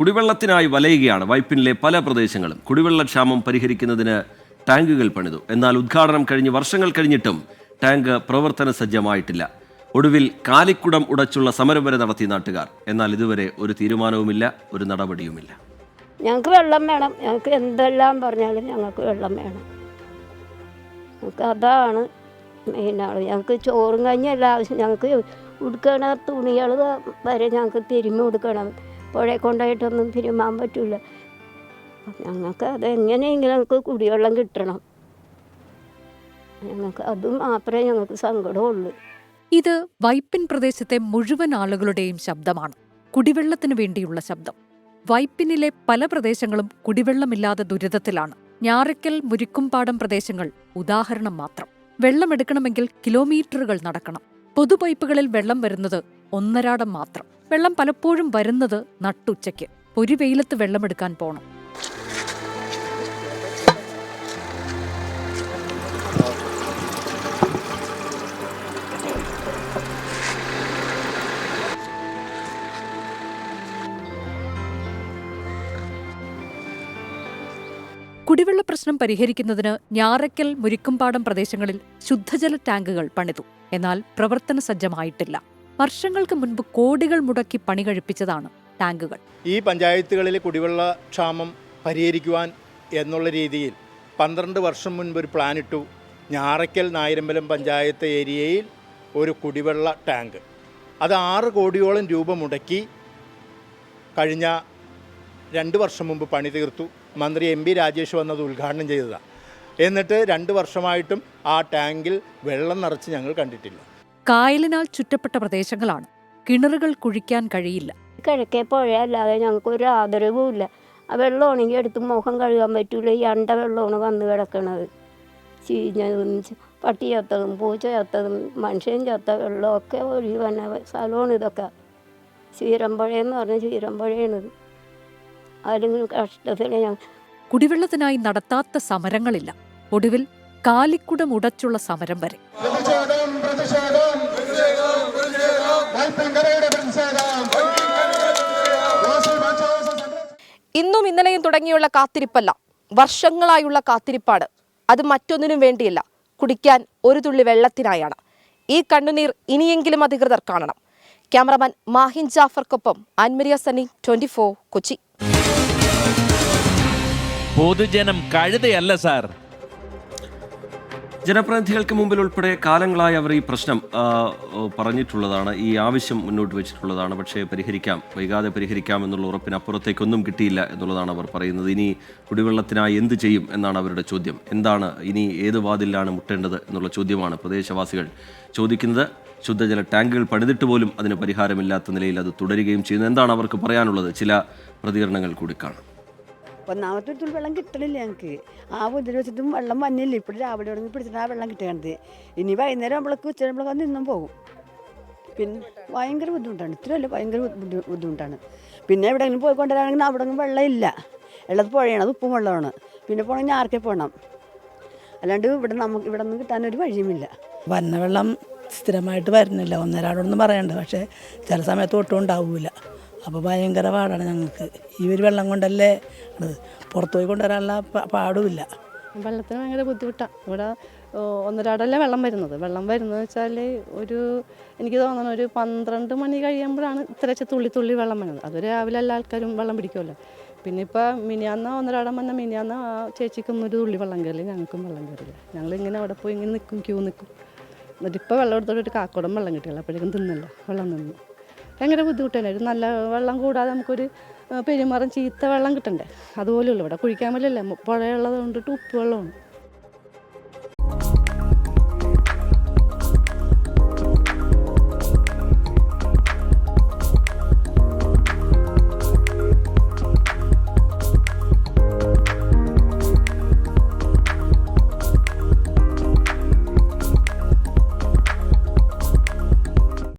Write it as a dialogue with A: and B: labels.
A: കുടിവെള്ളത്തിനായി വലയുകയാണ് വൈപ്പിനിലെ പല പ്രദേശങ്ങളും. കുടിവെള്ളക്ഷാമം പരിഹരിക്കുന്നതിന് ടാങ്കുകൾ പണിതു. എന്നാൽ ഉദ്ഘാടനം കഴിഞ്ഞ് വർഷങ്ങൾ കഴിഞ്ഞിട്ടും ടാങ്ക് പ്രവർത്തന സജ്ജമായിട്ടില്ല. ഒടുവിൽ കാലിക്കുടം ഉടച്ചുള്ള സമരം വരെ നടത്തി നാട്ടുകാർ. എന്നാൽ ഇതുവരെ ഒരു തീരുമാനവുമില്ല, ഒരു നടപടിയുമില്ല.
B: ഞങ്ങൾക്ക് വെള്ളം വേണം. ഞങ്ങൾക്ക് എന്തെല്ലാം പറഞ്ഞാലും ഞങ്ങൾക്ക് വെള്ളം വേണം. ഞങ്ങൾക്ക് അതാണ് മെയിനാണ്. ഞങ്ങൾക്ക് ചോറും കഞ്ഞിയല്ല ആവശ്യം. ഞങ്ങൾക്ക് ഉടുക്കണ തുണികൾ വരെ ഞങ്ങൾക്ക് തിരുമ്മി കൊടുക്കണം. പുഴയെ കൊണ്ടായിട്ടൊന്നും തിരുമാൻ പറ്റില്ല. ഞങ്ങൾക്ക് അതെങ്ങനെയെങ്കിലും ഞങ്ങൾക്ക് കുടിവെള്ളം കിട്ടണം. ഞങ്ങൾക്ക് അത് മാത്രമേ ഞങ്ങൾക്ക് സങ്കടമുള്ളൂ.
C: ഇത് വൈപ്പിൻ പ്രദേശത്തെ മുഴുവൻ ആളുകളുടെയും ശബ്ദമാണ്. കുടിവെള്ളത്തിനു വേണ്ടിയുള്ള ശബ്ദം. വൈപ്പിനിലെ പല പ്രദേശങ്ങളും കുടിവെള്ളമില്ലാതെ ദുരിതത്തിലാണ്. ഞാറയ്ക്കൽ, മുരിക്കുംപാടം പ്രദേശങ്ങൾ ഉദാഹരണം മാത്രം. വെള്ളമെടുക്കണമെങ്കിൽ കിലോമീറ്ററുകൾ നടക്കണം. പൊതുപൈപ്പുകളിൽ വെള്ളം വരുന്നത് ഒന്നരാടം മാത്രം. വെള്ളം പലപ്പോഴും വരുന്നത് നട്ടുച്ചയ്ക്ക്. ഒരു വെയിലത്ത് വെള്ളമെടുക്കാൻ പോണം. കുടിവെള്ള പ്രശ്നം പരിഹരിക്കുന്നതിന് ഞാറയ്ക്കൽ, മുരിക്കുംപാടം പ്രദേശങ്ങളിൽ ശുദ്ധജല ടാങ്കുകൾ പണിതു. എന്നാൽ പ്രവർത്തന സജ്ജമായിട്ടില്ല. വർഷങ്ങൾക്ക് മുൻപ് കോടികൾ മുടക്കി പണി കഴിപ്പിച്ചതാണ് ടാങ്കുകൾ.
D: ഈ പഞ്ചായത്തുകളിലെ കുടിവെള്ള ക്ഷാമം പരിഹരിക്കുവാൻ എന്നുള്ള രീതിയിൽ 12 വർഷം മുൻപ് ഒരു പ്ലാനിട്ടു. ഞാറയ്ക്കൽ, നായരമ്പലം പഞ്ചായത്ത് ഏരിയയിൽ ഒരു കുടിവെള്ള ടാങ്ക്. അത് 6 കോടിയോളം രൂപ മുടക്കി കഴിഞ്ഞ 2 വർഷം മുമ്പ് പണി തീർത്തു. മന്ത്രി MP രാജേഷ് വന്നത് ഉദ്ഘാടനം ചെയ്തതാണ്. എന്നിട്ട് 2 വർഷമായിട്ടും ആ ടാങ്കിൽ വെള്ളം നിറച്ച് ഞങ്ങൾ കണ്ടിട്ടില്ല.
C: കായലിനാൽ ചുറ്റപ്പെട്ട പ്രദേശങ്ങളാണ്. കിണറുകൾ കുഴിക്കാൻ കഴിയില്ല.
B: കിഴക്കേ പുഴയല്ലാതെ ഞങ്ങൾക്കൊരു ആദരവുമില്ല. ആ വെള്ളമാണെങ്കിൽ എടുത്ത് മുഖം കഴുകാൻ പറ്റൂല. ഈ അണ്ട വെള്ളമാണ് വന്ന് കിടക്കണത്. ചീഞ്ഞതും പട്ടി ചത്തതും പൂച്ച ചത്തതും മനുഷ്യൻ ചത്ത വെള്ളമൊക്കെ ഒഴുകി വന്ന സ്ഥലമാണ് ഇതൊക്കെ. ചീരമ്പുഴയെന്ന് പറഞ്ഞ ചീരമ്പുഴയാണിത്. ആരെങ്കിലും കഷ്ടത്തിൽ
C: കുടിവെള്ളത്തിനായി നടത്താത്ത സമരങ്ങളില്ല. ഒടുവിൽ കാലിക്കുടം ഉടച്ചുള്ള സമരം വരെ.
E: ഇന്നും ഇന്നലെയും തുടങ്ങിയുള്ള കാത്തിരിപ്പല്ല, വർഷങ്ങളായുള്ള കാത്തിരിപ്പാണ്. അത് മറ്റൊന്നിനും വേണ്ടിയല്ല, കുടിക്കാൻ ഒരു തുള്ളി വെള്ളത്തിനായാണ്. ഈ കണ്ണുനീർ ഇനിയെങ്കിലും അധികൃതർ കാണണം. ക്യാമറമാൻ മാഹിൻ ജാഫർക്കൊപ്പം ആൻമരിയ സണ്ണി, 24 കൊച്ചി.
F: പൊതുജനം കഴുതയല്ല സാർ.
A: ജനപ്രതിനിധികൾക്ക് മുമ്പിൽ ഉൾപ്പെടെ കാലങ്ങളായി അവർ ഈ പ്രശ്നം പറഞ്ഞിട്ടുള്ളതാണ്, ഈ ആവശ്യം മുന്നോട്ട് വെച്ചിട്ടുള്ളതാണ്. പക്ഷേ വൈകാതെ പരിഹരിക്കാം എന്നുള്ള ഉറപ്പിനപ്പുറത്തേക്കൊന്നും കിട്ടിയില്ല എന്നുള്ളതാണ് അവർ പറയുന്നത്. ഇനി കുടിവെള്ളത്തിനായി എന്ത് ചെയ്യും എന്നാണ് അവരുടെ ചോദ്യം. എന്താണ് ഇനി, ഏത് വാതിലാണ് മുട്ടേണ്ടത് എന്നുള്ള ചോദ്യമാണ് പ്രദേശവാസികൾ ചോദിക്കുന്നത്. ശുദ്ധജല ടാങ്കുകൾ പണിതിട്ട് പോലും അതിന് പരിഹാരമില്ലാത്ത നിലയിൽ അത് തുടരുകയും ചെയ്യുന്നു. എന്താണ് അവർക്ക് പറയാനുള്ളത്? ചില പ്രതികരണങ്ങൾ കൂടി കാണാം.
G: ഒന്നാമത്തെ തുള്ളി വെള്ളം കിട്ടണില്ല ഞങ്ങൾക്ക്. ആ ബുദ്ധിൽ വെച്ചിട്ടും വെള്ളം വന്നില്ല. ഇപ്പോൾ രാവിലെ തുടങ്ങി പിടിച്ചിട്ട് ആ വെള്ളം കിട്ടുകയാണത്. ഇനി വൈകുന്നേരം ആകുമ്പോഴേക്ക് ഉച്ചയാകുമ്പോഴേക്ക് നിന്നും പോകും. പിന്നെ ഭയങ്കര ബുദ്ധിമുട്ടാണ്. ഇത്രയല്ല, ഭയങ്കര ബുദ്ധിമുട്ടാണ്. പിന്നെ എവിടെയെങ്കിലും പോയി കൊണ്ടുവരാണെങ്കിൽ അവിടെ വെള്ളം ഇല്ല. ഉള്ളത് പുഴയാണ്, അത് ഉപ്പും വെള്ളമാണ്. പിന്നെ പോകണമെങ്കിൽ ഞാർക്കെ പോകണം. അല്ലാണ്ട് ഇവിടെ നിന്ന് കിട്ടാനൊരു വഴിയുമില്ല.
H: വന്ന വെള്ളം സ്ഥിരമായിട്ട് വരുന്നില്ല. ഒന്നരാടൊന്നും പറയണ്ട. പക്ഷേ ചില സമയത്ത് ഒട്ടും ഉണ്ടാവില്ല. അപ്പോൾ ഭയങ്കര പാടാണ് ഞങ്ങൾക്ക്. ഈ ഒരു വെള്ളം കൊണ്ടല്ലേ പുറത്തു പോയി കൊണ്ടുവരാനുള്ള പാടുമില്ല.
I: വെള്ളത്തിന് ഭയങ്കര ബുദ്ധിമുട്ടാണ്. ഇവിടെ ഒന്നരാടല്ലേ വെള്ളം വരുന്നത് വെച്ചാൽ എനിക്ക് തോന്നുന്നു ഒരു 12 മണി കഴിയുമ്പോഴാണ് ഇത്ര തുള്ളി വെള്ളം വരുന്നത്. അത് രാവിലെ എല്ലാ ആൾക്കാരും വെള്ളം പിടിക്കുമല്ലോ. പിന്നെ ഇപ്പോൾ മിനിയാന്ന് ഒന്നരാടം വന്ന മിനിയാന്ന് ആ ചേച്ചിക്കും ഒരു തുള്ളി വെള്ളം കയറില്ല, ഞങ്ങൾക്കും വെള്ളം കയറില്ല. ഞങ്ങളിങ്ങനെ അവിടെ പോയി ഇങ്ങനെ നിൽക്കും, ക്യൂ നിൽക്കും. എന്നിട്ടിപ്പോൾ വെള്ളം എടുത്തോട്ട് കാക്കോടം വെള്ളം കിട്ടില്ല. അപ്പോഴേക്കും തിന്നില്ല, വെള്ളം നിന്നു. ഭയങ്കര ബുദ്ധിമുട്ടല്ലേ. ഒരു നല്ല വെള്ളം കൂടാതെ നമുക്കൊരു പെരുമാറും ചീത്ത വെള്ളം കിട്ടണ്ടേ. അതുപോലെയുള്ളൂ. ഇവിടെ കുഴിക്കാൻ പറ്റില്ല, പുഴയുള്ളത് കൊണ്ടിട്ട് ഉപ്പ് വെള്ളമാണ്.